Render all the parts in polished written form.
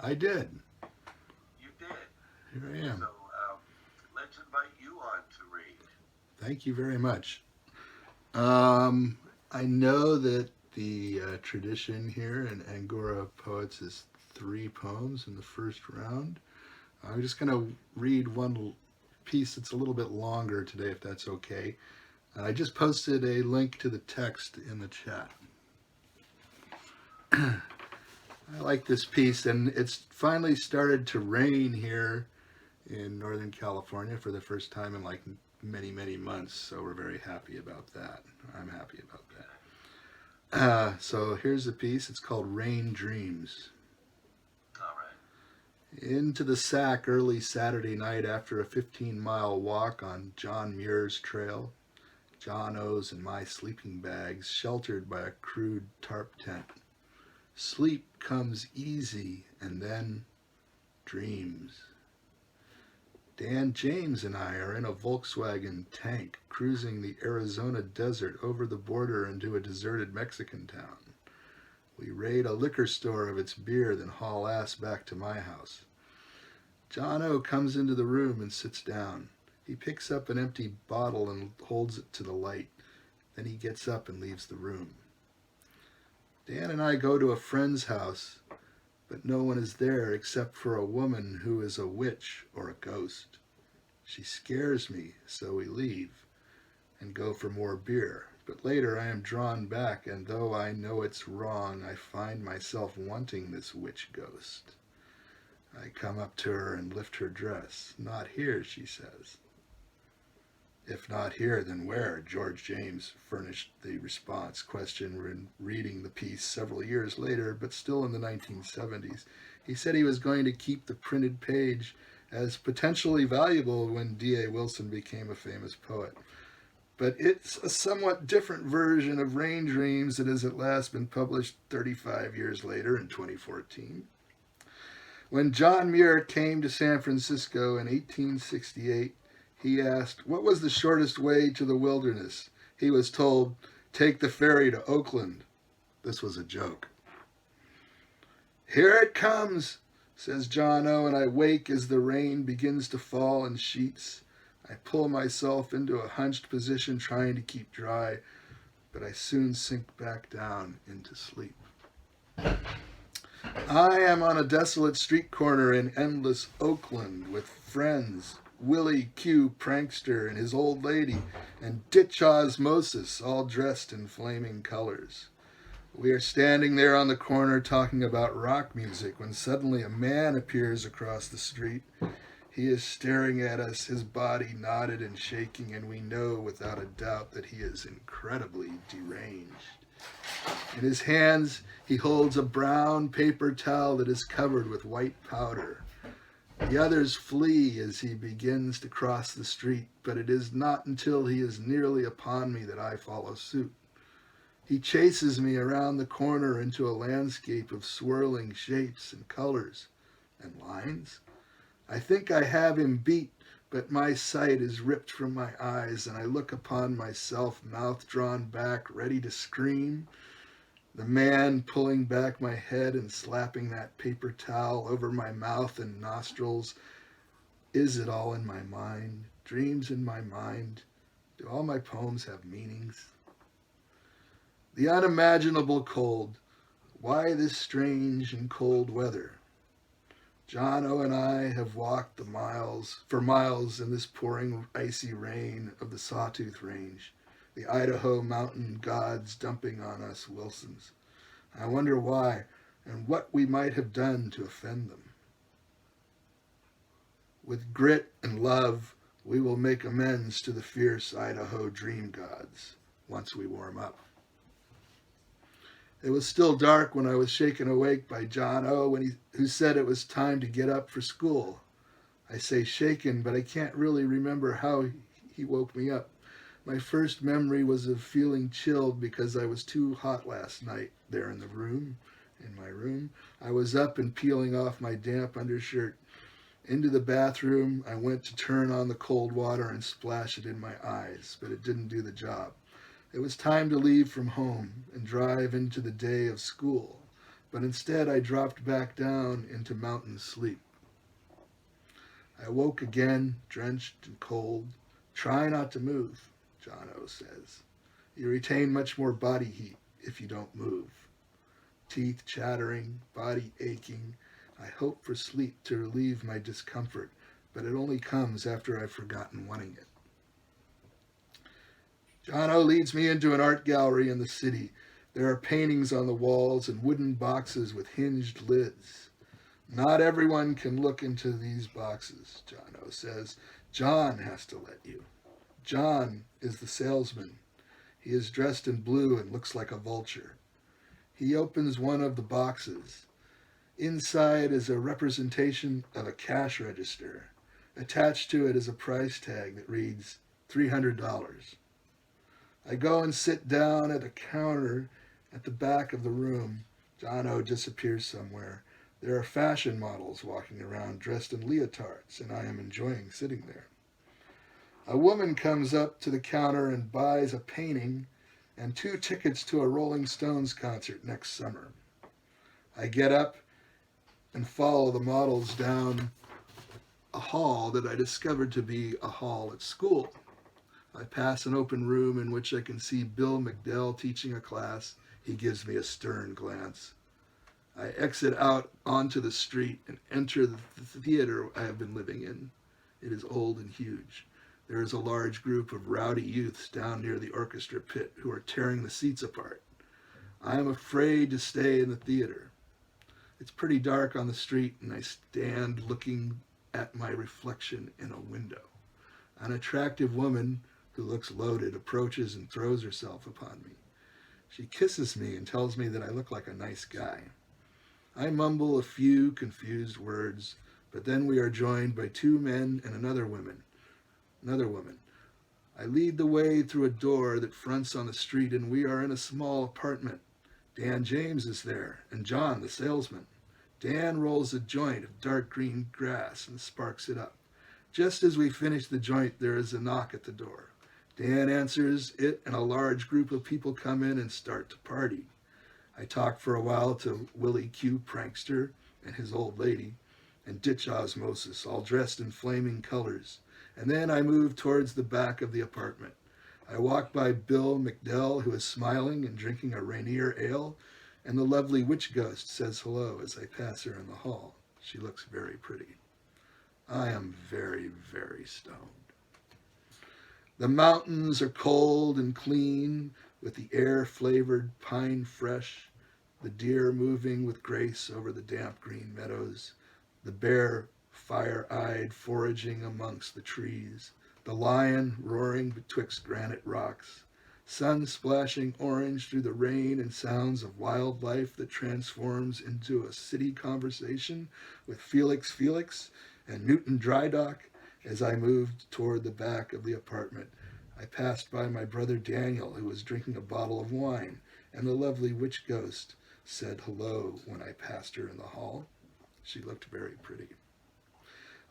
I did. You did. Here I So am. let's invite you on to read. Thank you very much. Um, I know that the tradition here in Angora Poets is three poems in the first round. I'm just going to read one piece that's a little bit longer today, if that's okay. I just posted a link to the text in the chat. I like this piece, and it's finally started to rain here in Northern California for the first time in like many, many months. So we're very happy about that. I'm happy about Okay. that. So here's the piece. It's called Rain Dreams. All right. Into the sack early Saturday night after a 15-mile walk on John Muir's trail. John O's and my sleeping bags sheltered by a crude tarp tent. Sleep comes easy and then dreams. Dan James and I are in a Volkswagen tank cruising the Arizona desert over the border into a deserted Mexican town. We raid a liquor store of its beer, then haul ass back to my house. John O comes into the room and sits down. He picks up an empty bottle and holds it to the light. Then he gets up and leaves the room. Dan and I go to a friend's house, but no one is there except for a woman who is a witch or a ghost. She scares me, so we leave and go for more beer. But later I am drawn back, and though I know it's wrong, I find myself wanting this witch ghost. I come up to her and lift her dress. Not here, she says. If not here, then where? George James furnished the response question when reading the piece several years later, but still in the 1970s. He said he was going to keep the printed page as potentially valuable when D.A. Wilson became a famous poet. But it's a somewhat different version of Rain Dreams that has at last been published 35 years later in 2014. When John Muir came to San Francisco in 1868, he asked, "What was the shortest way to the wilderness?" He was told, "Take the ferry to Oakland." This was a joke. "Here it comes," says John O., and I wake as the rain begins to fall in sheets. I pull myself into a hunched position trying to keep dry, but I soon sink back down into sleep. I am on a desolate street corner in endless Oakland with friends, Willie Q. Prankster and his old lady, and Ditch Osmosis, all dressed in flaming colors. We are standing there on the corner talking about rock music when suddenly a man appears across the street. He is staring at us, his body knotted and shaking, and we know without a doubt that he is incredibly deranged. In his hands, he holds a brown paper towel that is covered with white powder. The others flee as he begins to cross the street, but it is not until he is nearly upon me that I follow suit. He chases me around the corner into a landscape of swirling shapes and colors and lines. I think I have him beat, but my sight is ripped from my eyes, and I look upon myself, mouth drawn back, ready to scream. The man pulling back my head and slapping that paper towel over my mouth and nostrils. Is it all in my mind? Dreams in my mind? Do all my poems have meanings? The unimaginable cold. Why this strange and cold weather? John O. and I have walked the miles for miles in this pouring icy rain of the Sawtooth Range, the Idaho mountain gods dumping on us Wilsons. I wonder why and what we might have done to offend them. With grit and love, we will make amends to the fierce Idaho dream gods once we warm up. It was still dark when I was shaken awake by John O., who said it was time to get up for school. I say shaken, but I can't really remember how he woke me up. My first memory was of feeling chilled because I was too hot last night there in my room. I was up and peeling off my damp undershirt. Into the bathroom, I went to turn on the cold water and splash it in my eyes, but it didn't do the job. It was time to leave from home and drive into the day of school. but instead I dropped back down into mountain sleep. I woke again, drenched and cold. Try not to move, John O says. You retain much more body heat if you don't move. Teeth chattering, body aching. I hope for sleep to relieve my discomfort, but it only comes after I've forgotten wanting it. John O leads me into an art gallery in the city. There are paintings on the walls and wooden boxes with hinged lids. Not everyone can look into these boxes, John O says. John has to let you. John is the salesman. He is dressed in blue and looks like a vulture. He opens one of the boxes. Inside is a representation of a cash register. Attached to it is a price tag that reads $300. I go and sit down at a counter at the back of the room. John O disappears somewhere. There are fashion models walking around dressed in leotards, and I am enjoying sitting there. A woman comes up to the counter and buys a painting and 2 tickets to a Rolling Stones concert next summer. I get up and follow the models down a hall that I discovered to be a hall at school. I pass an open room in which I can see Bill McDell teaching a class. He gives me a stern glance. I exit out onto the street and enter the theater I have been living in. It is old and huge. There is a large group of rowdy youths down near the orchestra pit who are tearing the seats apart. I am afraid to stay in the theater. It's pretty dark on the street, and I stand looking at my reflection in a window. An attractive woman who looks loaded approaches and throws herself upon me. She kisses me and tells me that I look like a nice guy. I mumble a few confused words, but then we are joined by 2 men and another woman. I lead the way through a door that fronts on the street, and we are in a small apartment. Dan James is there, and John, the salesman. Dan rolls a joint of dark green grass and sparks it up. Just as we finish the joint, there is a knock at the door. Dan answers it, and a large group of people come in and start to party. I talk for a while to Willie Q. Prankster and his old lady, and Ditch Osmosis, all dressed in flaming colors. And then I move towards the back of the apartment. I walk by Bill McDell, who is smiling and drinking a Rainier ale, and the lovely witch ghost says hello as I pass her in the hall. She looks very pretty. I am very, very stoned. The mountains are cold and clean, with the air flavored pine fresh, the deer moving with grace over the damp green meadows, the bear fire-eyed foraging amongst the trees, the lion roaring betwixt granite rocks, sun splashing orange through the rain, and sounds of wildlife that transforms into a city conversation with Felix and Newton Drydock. As I moved toward the back of the apartment, I passed by my brother Daniel, who was drinking a bottle of wine, and the lovely witch ghost said hello when I passed her in the hall. She looked very pretty.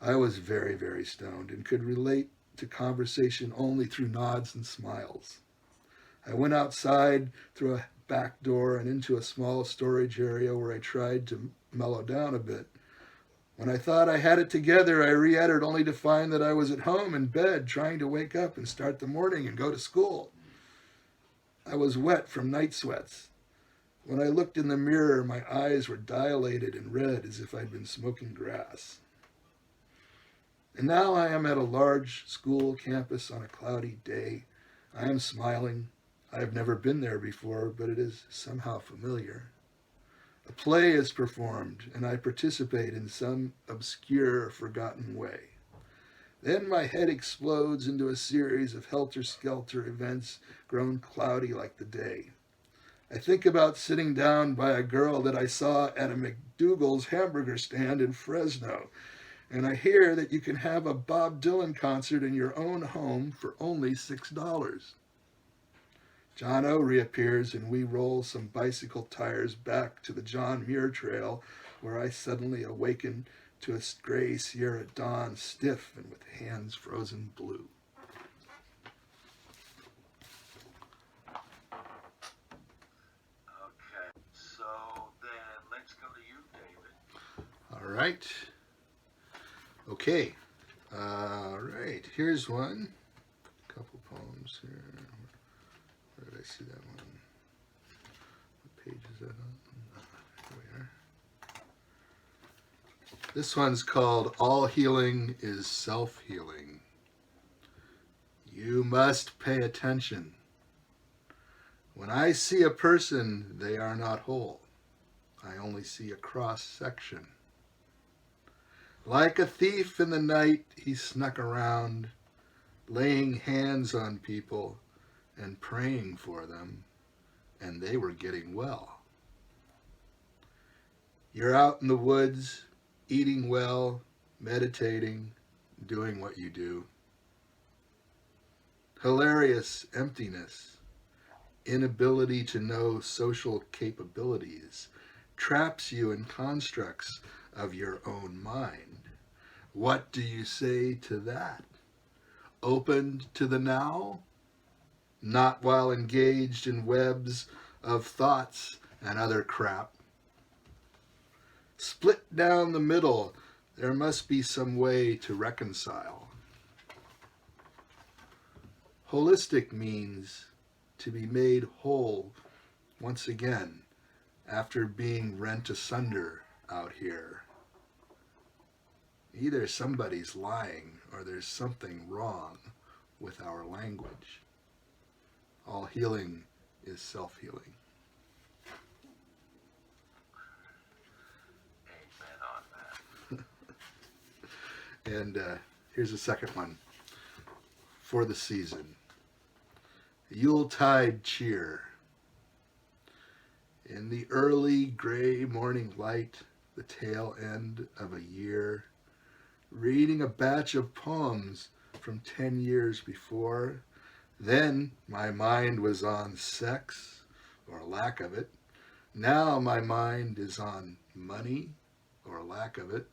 I was very, very stoned and could relate to conversation only through nods and smiles. I went outside through a back door and into a small storage area where I tried to mellow down a bit. When I thought I had it together, I re-entered only to find that I was at home in bed trying to wake up and start the morning and go to school. I was wet from night sweats. When I looked in the mirror, my eyes were dilated and red as if I'd been smoking grass. And now I am at a large school campus on a cloudy day. I am smiling. I have never been there before, but it is somehow familiar. A play is performed, and I participate in some obscure, forgotten way. Then my head explodes into a series of helter-skelter events grown cloudy like the day. I think about sitting down by a girl that I saw at a McDougal's hamburger stand in Fresno, and I hear that you can have a Bob Dylan concert in your own home for only $6. John O reappears, and we roll some bicycle tires back to the John Muir Trail, where I suddenly awaken to a gray Sierra dawn, stiff and with hands frozen blue. Okay, so then right. Okay. All right. Here's one. A couple poems here. Where did I see that one? What page is that on? Here we are. This one's called All Healing is Self-Healing. You must pay attention. When I see a person, they are not whole. I only see a cross-section. Like a thief in the night, he snuck around, laying hands on people and praying for them, and they were getting well. You're out in the woods, eating well, meditating, doing what you do. Hilarious emptiness, inability to know social capabilities, traps you in constructs of your own mind. What do you say to that? Opened to the now? Not while engaged in webs of thoughts and other crap. Split down the middle. There must be some way to reconcile. Holistic means to be made whole once again after being rent asunder out here. Either somebody's lying or there's something wrong with our language. All healing is self-healing. Amen on that. And here's a second one for the season. Yuletide cheer. In the early gray morning light, the tail end of a year, reading a batch of poems from 10 years before. Then my mind was on sex, or lack of it. Now my mind is on money, or lack of it.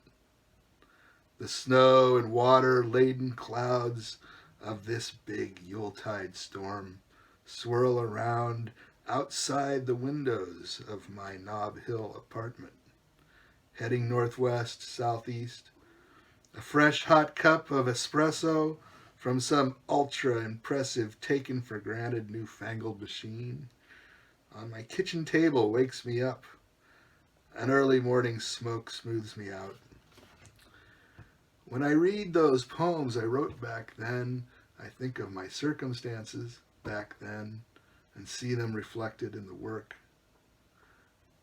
The snow and water-laden clouds of this big Yuletide storm swirl around outside the windows of my Nob Hill apartment. Heading northwest, southeast, a fresh hot cup of espresso from some ultra-impressive, taken-for-granted newfangled machine on my kitchen table wakes me up. An early morning smoke smooths me out. When I read those poems I wrote back then, I think of my circumstances back then and see them reflected in the work.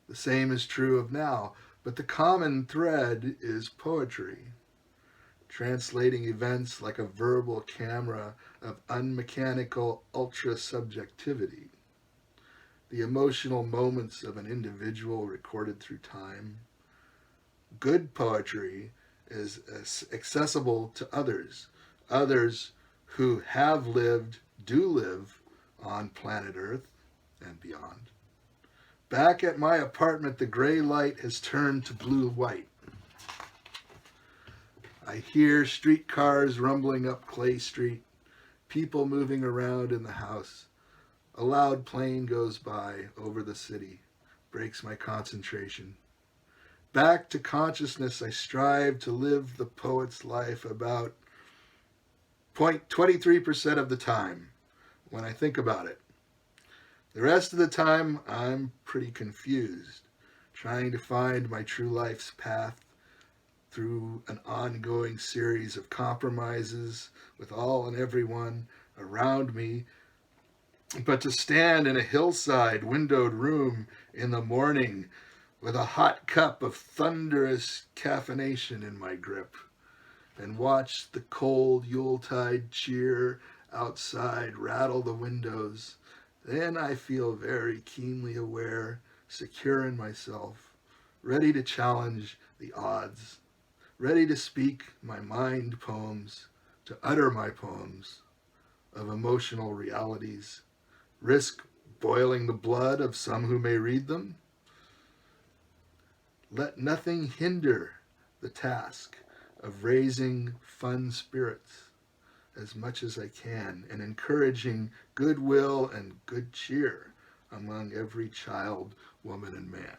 The same is true of now, but the common thread is poetry, translating events like a verbal camera of unmechanical ultra-subjectivity, the emotional moments of an individual recorded through time. Good poetry is accessible to others who have lived, do live on planet Earth and beyond. Back at my apartment, the gray light has turned to blue-white. I hear streetcars rumbling up Clay Street, people moving around in the house. A loud plane goes by over the city, breaks my concentration. Back to consciousness, I strive to live the poet's life about 23% of the time when I think about it. The rest of the time, I'm pretty confused, trying to find my true life's path through an ongoing series of compromises with all and everyone around me. But to stand in a hillside windowed room in the morning with a hot cup of thunderous caffeination in my grip and watch the cold Yuletide cheer outside rattle the windows, then I feel very keenly aware, secure in myself, ready to challenge the odds, ready to speak my mind poems, to utter my poems of emotional realities, risk boiling the blood of some who may read them. Let nothing hinder the task of raising fun spirits as much as I can and encouraging goodwill and good cheer among every child, woman, and man.